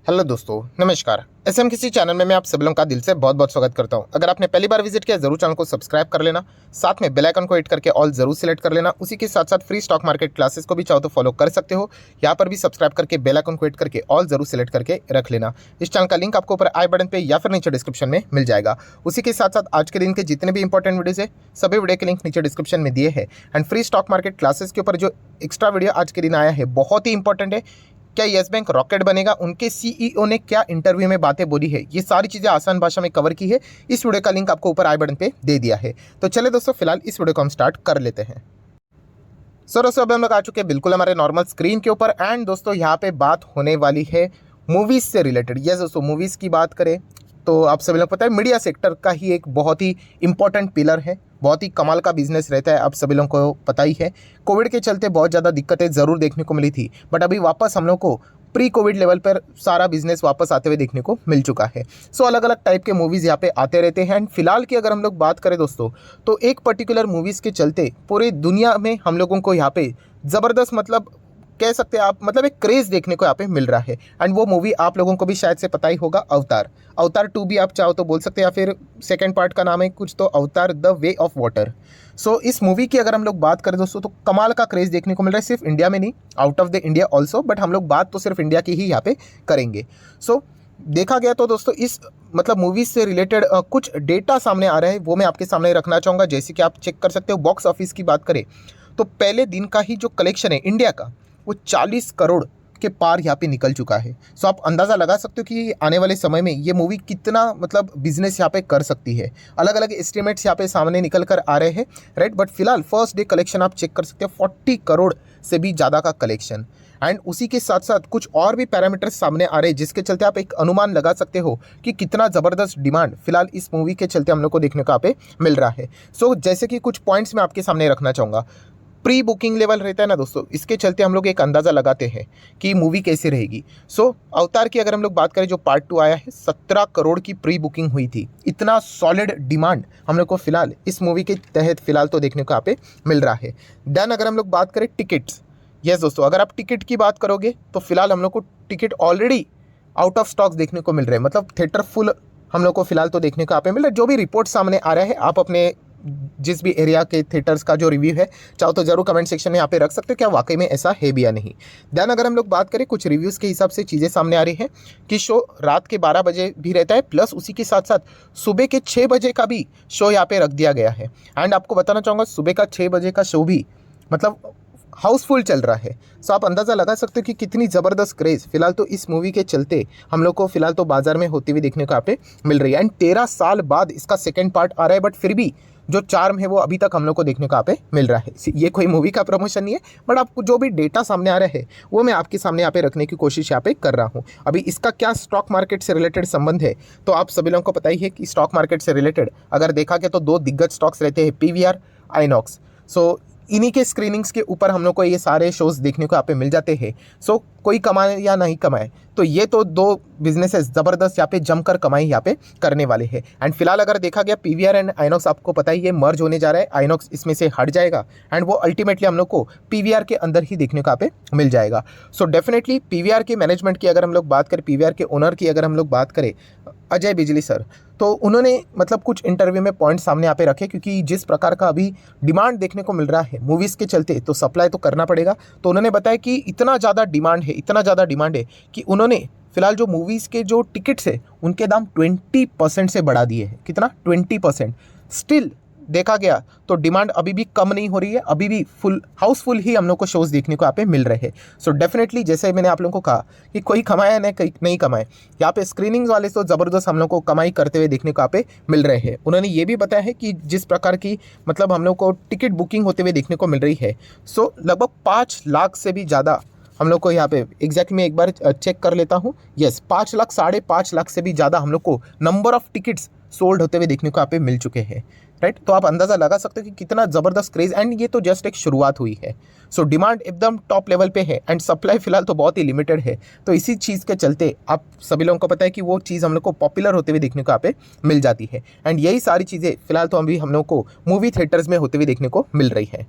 Hello दोस्तों, नमस्कार। SM किसी चैनल में मैं आप सभी लोगों का दिल से बहुत बहुत स्वागत करता हूं। अगर आपने पहली बार विजिट किया जरूर चैनल को सब्सक्राइब कर लेना, साथ में बेल आइकन को हिट करके ऑल जरूर सिलेक्ट कर लेना। उसी के साथ साथ फ्री स्टॉक मार्केट क्लासेस को भी चाहो तो फॉलो कर सकते हो। यहाँ पर भी सब्सक्राइब करके बेल आइकन को हिट करके ऑल जरूर सिलेक्ट करके रख लेना। इस चैनल का लिंक आपको ऊपर आई बटन पर या फिर नीचे डिस्क्रिप्शन में मिल जाएगा। उसी के साथ साथ आज के दिन के जितने भी इंपॉर्टेंट वीडियोज है सभी वीडियो के लिंक नीचे डिस्क्रिप्शन में दिए हैं। And free stock market classes के ऊपर जो एक्स्ट्रा वीडियो आज के दिन आया है बहुत ही इंपॉर्टेंट है। क्या येस बैंक रॉकेट बनेगा, उनके सीईओ ने क्या इंटरव्यू में बातें बोली है, ये सारी चीज़ें आसान भाषा में कवर की है। इस वीडियो का लिंक आपको ऊपर आई बटन पे दे दिया है। तो चले दोस्तों, फिलहाल इस वीडियो को हम स्टार्ट कर लेते हैं। सो दोस्तों, अब हम लोग आ चुके हैं बिल्कुल हमारे नॉर्मल स्क्रीन के ऊपर। एंड दोस्तों यहाँ पे बात होने वाली है मूवीज़ से रिलेटेड। यस दोस्तों, मूवीज़ की बात करें तो आप सभी लोग पता है मीडिया सेक्टर का ही एक बहुत ही इंपॉर्टेंट पिलर है, बहुत ही कमाल का बिजनेस रहता है। आप सभी लोगों को पता ही है कोविड के चलते बहुत ज़्यादा दिक्कतें ज़रूर देखने को मिली थी, बट अभी वापस हम लोग को प्री कोविड लेवल पर सारा बिजनेस वापस आते हुए देखने को मिल चुका है। सो अलग अलग टाइप के मूवीज़ यहाँ पे आते रहते हैं। एंड फिलहाल की अगर हम लोग बात करें दोस्तों, तो एक पर्टिकुलर मूवीज़ के चलते पूरी दुनिया में हम लोगों को यहाँ पे ज़बरदस्त मतलब कह सकते हैं आप मतलब एक क्रेज़ देखने को यहाँ पे मिल रहा है। एंड वो मूवी आप लोगों को भी शायद से पता ही होगा, अवतार 2 भी आप चाहो तो बोल सकते हैं, या फिर सेकंड पार्ट का नाम है कुछ तो अवतार द वे ऑफ वाटर। सो इस मूवी की अगर हम लोग बात करें दोस्तों तो कमाल का क्रेज़ देखने को मिल रहा है, सिर्फ इंडिया में नहीं, out of the India also, but हम लोग बात तो सिर्फ इंडिया की ही यहाँ पे करेंगे। सो देखा गया तो दोस्तों इस मतलब मूवीज़ से रिलेटेड कुछ डेटा सामने आ रहा है, वो मैं आपके सामने रखना चाहूँगा। जैसे कि आप चेक कर सकते हो, बॉक्स ऑफिस की बात करें तो पहले दिन का ही जो कलेक्शन है इंडिया का वो 40 करोड़ के पार यहाँ पे निकल चुका है। सो आप अंदाज़ा लगा सकते हो कि आने वाले समय में ये मूवी कितना मतलब बिजनेस यहाँ पे कर सकती है। अलग अलग एस्टिमेट्स यहाँ पे सामने निकल कर आ रहे हैं, राइट। बट फिलहाल फर्स्ट डे कलेक्शन आप चेक कर सकते हो 40 करोड़ से भी ज़्यादा का कलेक्शन। एंड उसी के साथ साथ कुछ और भी पैरामीटर्स सामने आ रहे हैं जिसके चलते आप एक अनुमान लगा सकते हो कि कितना ज़बरदस्त डिमांड फिलहाल इस मूवी के चलते हम लोग को देखने को यहाँ पे मिल रहा है। सो जैसे कि कुछ पॉइंट्स मैं आपके सामने रखना चाहूँगा। प्री बुकिंग लेवल रहता है ना दोस्तों, इसके चलते हम लोग एक अंदाज़ा लगाते हैं कि मूवी कैसे रहेगी। सो अवतार की अगर हम लोग बात करें जो पार्ट 2 आया है, 17 करोड़ की प्री बुकिंग हुई थी। इतना सॉलिड डिमांड हम लोग को फिलहाल इस मूवी के तहत फिलहाल तो देखने को यहाँ पे मिल रहा है। देन अगर हम लोग बात करें टिकट्स, यस दोस्तों, अगर आप टिकट की बात करोगे तो फिलहाल हम लोग को ticket already out of stocks देखने को मिल रहे हैं, मतलब थिएटर फुल हम लोग को फिलहाल तो देखने को यहाँ पे मिल रहा है। जो भी रिपोर्ट सामने आ रहा है, आप अपने जिस भी एरिया के थिएटर्स का जो रिव्यू है चाहो तो जरूर कमेंट सेक्शन में यहाँ पे रख सकते हो, क्या वाकई में ऐसा है भी या नहीं। देन अगर हम लोग बात करें कुछ रिव्यूज़ के हिसाब से चीज़ें सामने आ रही हैं कि शो रात के 12 बजे भी रहता है, प्लस उसी के साथ साथ सुबह के 6 बजे का भी शो यहाँ पे रख दिया गया है। एंड आपको बताना चाहूँगा सुबह का 6 बजे का शो भी मतलब हाउसफुल चल रहा है। सो आप अंदाज़ा लगा सकते हो कि कितनी ज़बरदस्त क्रेज़ फिलहाल तो इस मूवी के चलते हम लोग को फिलहाल तो बाजार में होती हुई देखने को यहाँ पे मिल रही है। एंड 13 साल बाद इसका सेकेंड पार्ट आ रहा है, बट फिर भी जो चार्म है वो अभी तक हम लोग को देखने को यहाँ पे मिल रहा है। ये कोई मूवी का प्रमोशन नहीं है, बट आपको जो भी डेटा सामने आ रहा है वो मैं आपके सामने यहाँ पे रखने की कोशिश यहाँ पे कर रहा हूँ। अभी इसका क्या स्टॉक मार्केट से रिलेटेड संबंध है तो आप सभी लोगों को पता ही है कि स्टॉक मार्केट से रिलेटेड अगर देखा गया तो 2 दिग्गज स्टॉक्स रहते हैं, पीवीआर, आइनॉक्स। सो इन्हीं के स्क्रीनिंग्स के ऊपर हम लोग को ये सारे शोज़ देखने को यहाँ पे मिल जाते हैं। सो कोई कमाए या नहीं कमाए तो ये तो 2 बिजनेसेस ज़बरदस्त यहाँ पे जमकर कमाई यहाँ पे करने वाले हैं। एंड फिलहाल अगर देखा गया पीवीआर एंड आइनॉक्स, आपको पता ही है मर्ज होने जा रहा है, आइनॉक्स इसमें से हट जाएगा एंड वो अल्टीमेटली हम लोग को पीवीआर के अंदर ही देखने को यहाँ पे मिल जाएगा। सो डेफिनेटली पीवीआर के मैनेजमेंट की अगर हम लोग बात करें, पीवीआर के ओनर की अगर हम लोग बात करें अजय बिजली सर, तो उन्होंने मतलब कुछ इंटरव्यू में पॉइंट सामने यहाँ पे रखे, क्योंकि जिस प्रकार का अभी डिमांड देखने को मिल रहा है मूवीज़ के चलते तो सप्लाई तो करना पड़ेगा। तो उन्होंने बताया कि इतना ज़्यादा डिमांड है कि उन्होंने फिलहाल जो मूवीज़ के जो टिकट्स है उनके दाम 20% से बढ़ा दिए हैं। कितना? 20%। स्टिल देखा गया तो डिमांड अभी भी कम नहीं हो रही है, अभी भी फुल हाउसफुल ही हम लोग को शोज़ देखने को यहाँ पे मिल रहे हैं। सो डेफिनेटली जैसे मैंने आप लोगों को कहा कि कोई कमाया नहीं कमाए, यहाँ पे स्क्रीनिंग्स वाले तो ज़बरदस्त हम लोग को कमाई करते हुए देखने को यहाँ पे मिल रहे हैं। उन्होंने ये भी बताया है कि जिस प्रकार की मतलब हम लोग को टिकट बुकिंग होते हुए देखने को मिल रही है, सो लगभग 5 लाख से भी ज़्यादा हम लोग को यहाँ पे एग्जैक्ट मैं एक बार चेक कर लेता हूँ। यस, 5 लाख 5.5 लाख से भी ज़्यादा हम लोग को नंबर ऑफ टिकट्स सोल्ड होते हुए देखने को यहाँ पे मिल चुके हैं, राइट। तो आप अंदाज़ा लगा सकते हो कि कितना ज़बरदस्त क्रेज़, एंड ये तो जस्ट एक शुरुआत हुई है। सो डिमांड एकदम टॉप लेवल पे है एंड सप्लाई फिलहाल तो बहुत ही लिमिटेड है। तो इसी चीज़ के चलते आप सभी लोगों को पता है कि वो चीज़ हम लोग को पॉपुलर होते हुए देखने को यहाँ पे मिल जाती है। एंड यही सारी चीज़ें फिलहाल तो अभी हम लोग को मूवी थिएटर्स में होते हुए देखने को मिल रही है।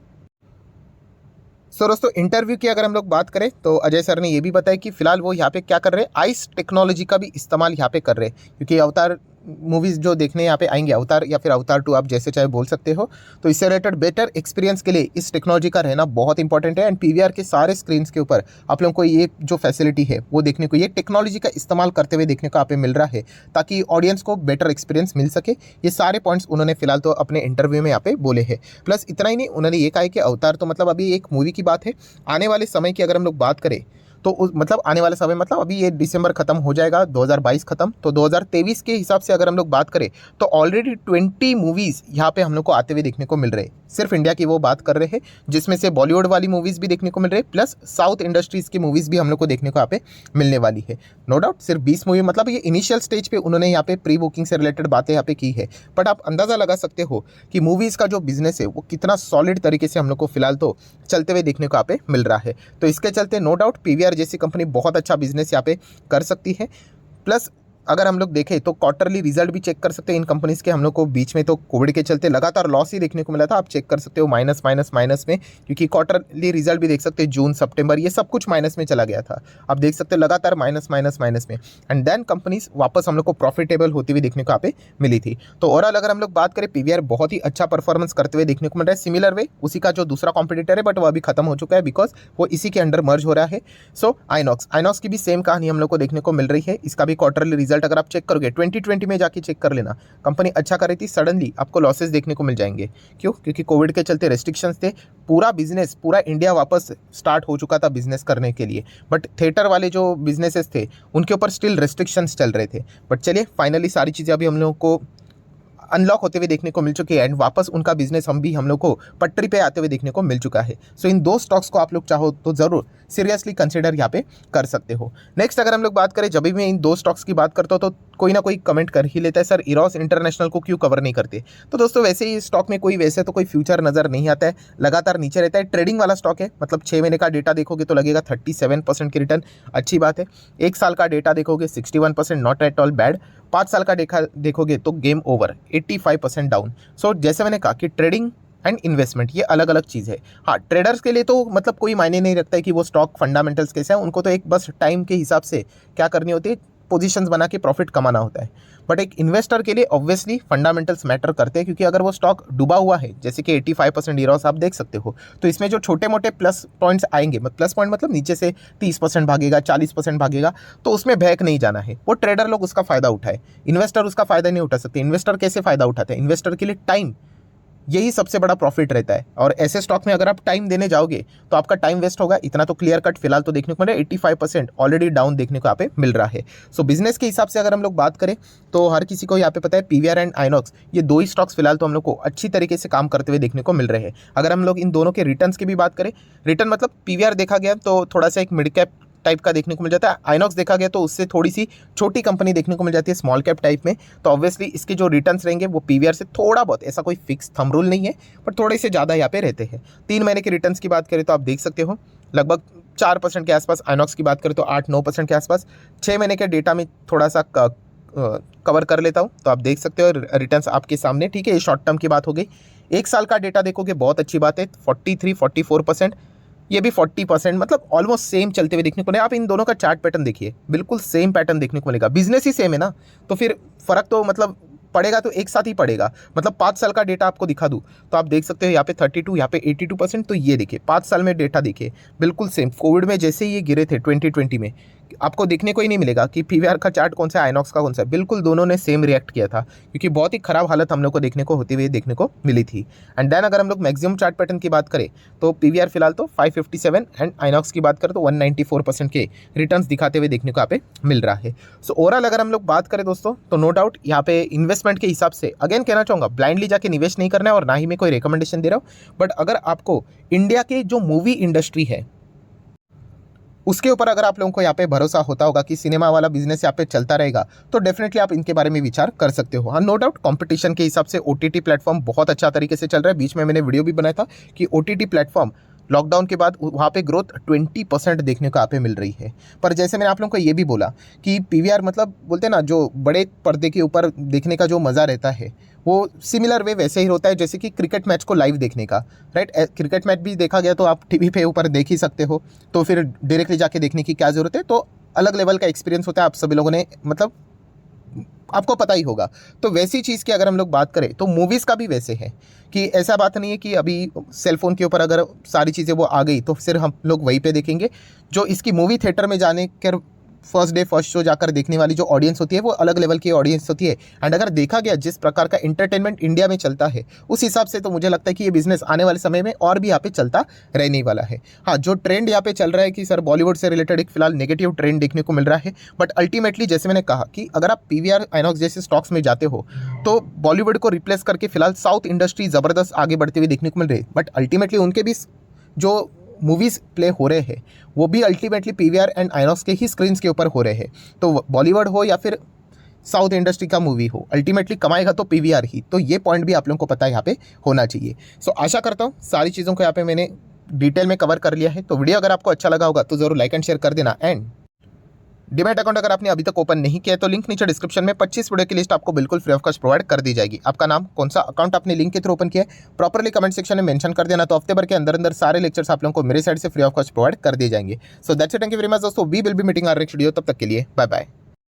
सो दोस्तों इंटरव्यू की अगर हम लोग बात करें तो अजय सर ने ये भी बताया कि फिलहाल वो यहाँ पे क्या कर रहे हैं, आइस टेक्नोलॉजी का भी इस्तेमाल यहाँ पे कर रहे हैं, क्योंकि अवतार मूवीज़ जो देखने यहाँ पे आएंगे, अवतार या फिर अवतार 2 आप जैसे चाहे बोल सकते हो, तो इससे रिलेटेड बेटर एक्सपीरियंस के लिए इस टेक्नोलॉजी का रहना बहुत इंपॉर्टेंट है। एंड पीवीआर के सारे स्क्रीन्स के ऊपर आप लोगों को ये जो फैसिलिटी है वो देखने को, ये टेक्नोलॉजी का इस्तेमाल करते हुए देखने को यहाँ पे मिल रहा है, ताकि ऑडियंस को बेटर एक्सपीरियंस मिल सके। ये सारे पॉइंट्स उन्होंने फिलहाल तो अपने इंटरव्यू में यहाँ पे बोले हैं। प्लस इतना ही नहीं, उन्होंने ये कहा है कि अवतार तो मतलब अभी एक मूवी की बात है, आने वाले समय की अगर हम लोग बात करें तो मतलब आने वाला समय मतलब अभी ये दिसंबर खत्म हो जाएगा, 2022 खत्म, तो 2023 के हिसाब से अगर हम लोग बात करें तो ऑलरेडी 20 मूवीज़ यहाँ पे हम लोग को आते हुए देखने को मिल रहे हैं। सिर्फ इंडिया की वो बात कर रहे हैं, जिसमें से बॉलीवुड वाली मूवीज़ भी देखने को मिल रही है, प्लस साउथ इंडस्ट्रीज़ की मूवीज़ भी हम लोग को देखने को यहाँ पे मिलने वाली है। नो डाउट सिर्फ 20 मूवी, मतलब ये इनिशियल स्टेज पे उन्होंने यहाँ पे प्री बुकिंग से रिलेटेड बातें यहाँ पे की है, बट आप अंदाज़ा लगा सकते हो कि मूवीज़ का जो बिजनेस है वो कितना सॉलिड तरीके से हम लोग को फिलहाल तो चलते हुए देखने को यहाँ पे मिल रहा है। तो इसके चलते नो डाउट पीवीआर जैसी कंपनी बहुत अच्छा बिजनेस यहाँ पे कर सकती है। प्लस अगर हम लोग देखें तो क्वार्टरली रिजल्ट भी चेक कर सकते हैं इन कंपनीज़ के। हम लोग को बीच में तो कोविड के चलते लगातार लॉस ही देखने को मिला था, आप चेक कर सकते हो माइनस माइनस माइनस में, क्योंकि क्वार्टरली रिजल्ट भी देख सकते हैं जून सितंबर ये सब कुछ माइनस में चला गया था। आप देख सकते हो लगातार माइनस माइनस माइनस में, एंड देन कंपनीज वापस हम लोग को प्रॉफिटेबल होती हुई देखने को यहाँ पे मिली थी। तो ओवरऑल अगर हम लोग बात करें, पीवीआर बहुत ही अच्छा परफॉर्मेंस करते हुए देखने को मिल रहा है। सिमिलर वे उसी का जो दूसरा कॉम्पिटिटर है, बट वो अभी खत्म हो चुका है बिकॉज वो इसी के अंडर मर्ज हो रहा है। सो आइनॉक्स की भी सेम कहानी हम लोग को देखने को मिल रही है। इसका भी क्वार्टरली रिजल्ट अगर आप चेक करोगे 2020 में जाके चेक कर लेना, कंपनी अच्छा कर रही थी, सडनली आपको लॉसेस देखने को मिल जाएंगे। क्यों? क्योंकि कोविड के चलते रेस्ट्रिक्शंस थे, पूरा बिजनेस, पूरा इंडिया वापस स्टार्ट हो चुका था बिजनेस करने के लिए, बट थिएटर वाले जो बिजनेसेस थे उनके ऊपर स्टिल रेस्ट्रिक्शंस चल रहे थे। बट चलिए फाइनली सारी चीज़ें अभी हम लोगों को अनलॉक होते हुए देखने को मिल चुकी है, एंड वापस उनका बिजनेस भी हम लोग को पटरी पे आते हुए देखने को मिल चुका है। सो इन दो स्टॉक्स को आप लोग चाहो तो ज़रूर सीरियसली कंसिडर यहाँ पे कर सकते हो। नेक्स्ट अगर हम लोग बात करें, जब भी मैं इन दो स्टॉक्स की बात करता हूँ तो कोई ना कोई कमेंट कर ही लेता है, सर इरोस इंटरनेशनल को क्यों कवर नहीं करते। तो दोस्तों वैसे ही स्टॉक में कोई वैसे तो कोई फ्यूचर नज़र नहीं आता है, लगातार नीचे रहता है। ट्रेडिंग वाला स्टॉक है, मतलब 6 महीने का डेटा देखोगे तो लगेगा 37% की रिटर्न, अच्छी बात है। 1 साल का डेटा देखोगे 61%, नॉट एट ऑल बैड। 5 साल का देखोगे तो गेम ओवर, 85% डाउन। सो जैसे मैंने कहा कि ट्रेडिंग एंड इन्वेस्टमेंट ये अलग अलग चीज़ है। हाँ, ट्रेडर्स के लिए तो मतलब कोई मायने नहीं रखता है कि वो स्टॉक फंडामेंटल्स कैसे हैं, उनको तो एक बस टाइम के हिसाब से क्या करनी होती है, पोजीशंस बना के प्रॉफिट कमाना होता है। बट एक इन्वेस्टर के लिए ऑब्वियसली फंडामेंटल्स मैटर करते हैं, क्योंकि अगर वो स्टॉक डूबा हुआ है जैसे कि 85% इरोस आप देख सकते हो, तो इसमें जो छोटे मोटे प्लस पॉइंट्स आएंगे, प्लस पॉइंट मतलब नीचे से 30% भागेगा, 40% भागेगा, तो उसमें बहक नहीं जाना है। वो ट्रेडर लोग उसका फ़ायदा उठाए, इन्वेस्टर उसका फ़ायदा नहीं उठा सकते। इन्वेस्टर कैसे फ़ायदा उठाते हैं? इन्वेस्टर के लिए टाइम, यही सबसे बड़ा प्रॉफिट रहता है। और ऐसे स्टॉक में अगर आप टाइम देने जाओगे तो आपका टाइम वेस्ट होगा, इतना तो क्लियर कट फिलहाल तो देखने को मिल रहा है। 85% ऑलरेडी डाउन देखने को यहाँ पे मिल रहा है। सो बिजनेस के हिसाब से अगर हम लोग बात करें तो हर किसी को यहाँ पे पता है पीवीआर एंड आइनॉक्स, ये दो ही स्टॉक्स फिलहाल तो हम लोग को अच्छी तरीके से काम करते हुए देखने को मिल रहे हैं। अगर हम लोग इन दोनों के रिटर्न्स की भी बात करें, रिटर्न मतलब पीवीआर देखा गया तो थोड़ा सा एक मिड कैप टाइप का देखने को मिल जाता है, आइनॉक्स देखा गया तो उससे थोड़ी सी छोटी कंपनी देखने को मिल जाती है, स्मॉल कैप टाइप में। तो ऑब्वियसली इसके जो रिटर्न्स रहेंगे वो पीवीआर से थोड़ा बहुत, ऐसा कोई फिक्स थंब रूल नहीं है, पर थोड़े से ज़्यादा यहाँ पे रहते हैं। 3 महीने के रिटर्न्स की बात करें तो आप देख सकते हो लगभग 4% के आसपास, आइनॉक्स की बात करें तो 8-9% के आसपास। 6 महीने के डेटा में थोड़ा सा कवर कर लेता हूँ तो आप देख सकते हो रिटर्न्स आपके सामने। ठीक है, ये शॉर्ट टर्म की बात हो गई। 1 साल का डेटा देखोगे बहुत अच्छी बात है, 43-44%, ये भी 40%, मतलब ऑलमोस्ट सेम चलते हुए देखने को मिले। आप इन दोनों का चार्ट पैटर्न देखिए, बिल्कुल सेम पैटर्न देखने को मिलेगा। बिजनेस ही सेम है ना, तो फिर फर्क तो मतलब पड़ेगा तो एक साथ ही पड़ेगा। मतलब 5 साल का डेटा आपको दिखा दूँ तो आप देख सकते हो यहाँ पे 32, यहाँ पे 82%। तो ये देखिए 5 साल में डेटा देखिए बिल्कुल सेम। कोविड में जैसे ही ये गिरे थे 2020 में, आपको देखने को ही नहीं मिलेगा कि पीवीआर का चार्ट कौन सा है, आइनॉक्स का कौन सा है, बिल्कुल दोनों ने सेम रिएक्ट किया था, क्योंकि बहुत ही खराब हालत हम लोग को देखने को होती हुई देखने को मिली थी। एंड देन अगर हम लोग मैक्सिमम चार्ट पैटर्न की बात करें तो पीवीआर फिलहाल तो 557 एंड आइनॉक्स की बात करें तो 194% के रिटर्न्स दिखाते हुए देखने को यहाँ पे मिल रहा है। सो ओवरऑल अगर हम लोग बात करें दोस्तों तो नो डाउट यहाँ पे इन्वेस्टमेंट के हिसाब से अगेन कहना चाहूँगा, ब्लाइंडली जाके निवेश नहीं करना है और ना ही मैं कोई रिकमेंडेशन दे रहा हूँ। बट अगर आपको इंडिया के जो मूवी इंडस्ट्री है उसके ऊपर अगर आप लोगों को यहाँ पे भरोसा होता होगा कि सिनेमा वाला बिजनेस यहाँ पे चलता रहेगा, तो डेफिनेटली आप इनके बारे में विचार कर सकते हो। हाँ, नो डाउट कंपटीशन के हिसाब से ओटीटी प्लेटफॉर्म बहुत अच्छा तरीके से चल रहा है। बीच में मैंने वीडियो भी बनाया था कि ओटीटी प्लेटफॉर्म लॉकडाउन के बाद वहाँ पे ग्रोथ 20% देखने को यहाँ पे मिल रही है। पर जैसे मैंने आप लोगों को ये भी बोला कि पीवीआर मतलब बोलते हैं ना, जो बड़े पर्दे के ऊपर देखने का जो मज़ा रहता है वो सिमिलर वे वैसे ही होता है जैसे कि क्रिकेट मैच को लाइव देखने का, राइट। क्रिकेट मैच भी देखा गया तो आप टीवी पे ऊपर देख ही सकते हो, तो फिर डायरेक्टली जाके देखने की क्या ज़रूरत है। तो अलग लेवल का एक्सपीरियंस होता है, आप सभी लोगों ने मतलब आपको पता ही होगा। तो वैसी चीज़ की अगर हम लोग बात करें तो मूवीज़ का भी वैसे है कि ऐसा बात नहीं है कि अभी सेलफोन के ऊपर अगर सारी चीज़ें वो आ गई तो फिर हम लोग वहीं पे देखेंगे। जो इसकी मूवी थिएटर में जाने कर फर्स्ट डे फर्स्ट शो जाकर देखने वाली जो ऑडियंस होती है वो अलग लेवल की ऑडियंस होती है। एंड अगर देखा गया जिस प्रकार का एंटरटेनमेंट इंडिया में चलता है उस हिसाब से तो मुझे लगता है कि ये बिजनेस आने वाले समय में और भी यहाँ पे चलता रहने वाला है। हाँ, जो ट्रेंड यहाँ पे चल रहा है कि सर बॉलीवुड से रिलेटेड एक फिलहाल नेगेटिव ट्रेंड देखने को मिल रहा है, बट अल्टीमेटली जैसे मैंने कहा कि अगर आप पीवीआर आइनॉक्स जैसे स्टॉक्स में जाते हो तो बॉलीवुड को रिप्लेस करके फिलहाल साउथ इंडस्ट्री ज़बरदस्त आगे बढ़ते हुए देखने को मिल रही है। बट अल्टीमेटली उनके भी जो मूवीज़ प्ले हो रहे हैं वो भी अल्टीमेटली पीवीआर एंड आइनॉक्स के ही स्क्रीन्स के ऊपर हो रहे हैं। तो बॉलीवुड हो या फिर साउथ इंडस्ट्री का मूवी हो, अल्टीमेटली कमाएगा तो पीवीआर ही। तो ये पॉइंट भी आप लोगों को पता है यहाँ पे होना चाहिए। सो आशा करता हूँ सारी चीज़ों को यहाँ पे मैंने डिटेल में कवर कर लिया है। तो वीडियो अगर आपको अच्छा लगा होगा तो ज़रूर लाइक एंड शेयर कर देना। एंड डीमैट अकाउंट अगर आपने अभी तक ओपन नहीं किया है तो लिंक नीचे डिस्क्रिप्शन में 25 वीडियो की लिस्ट आपको बिल्कुल फ्री ऑफ कॉस्ट प्रोवाइड कर दी जाएगी। आपका नाम, कौन सा अकाउंट आपने लिंक के थ्रू ओपन किया है, प्रॉपर्ली कमेंट सेक्शन में मेंशन कर देना। तो हफ्ते भर के अंदर अंदर सारे लेक्चर्स आप लोगों को मेरे साइड से फ्री ऑफ कॉस्ट प्रोवाइड कर दिए जाएंगे। So that's it, thank you very much दोस्तों। We will be meeting our next video. तब तक के लिए बाय बाय।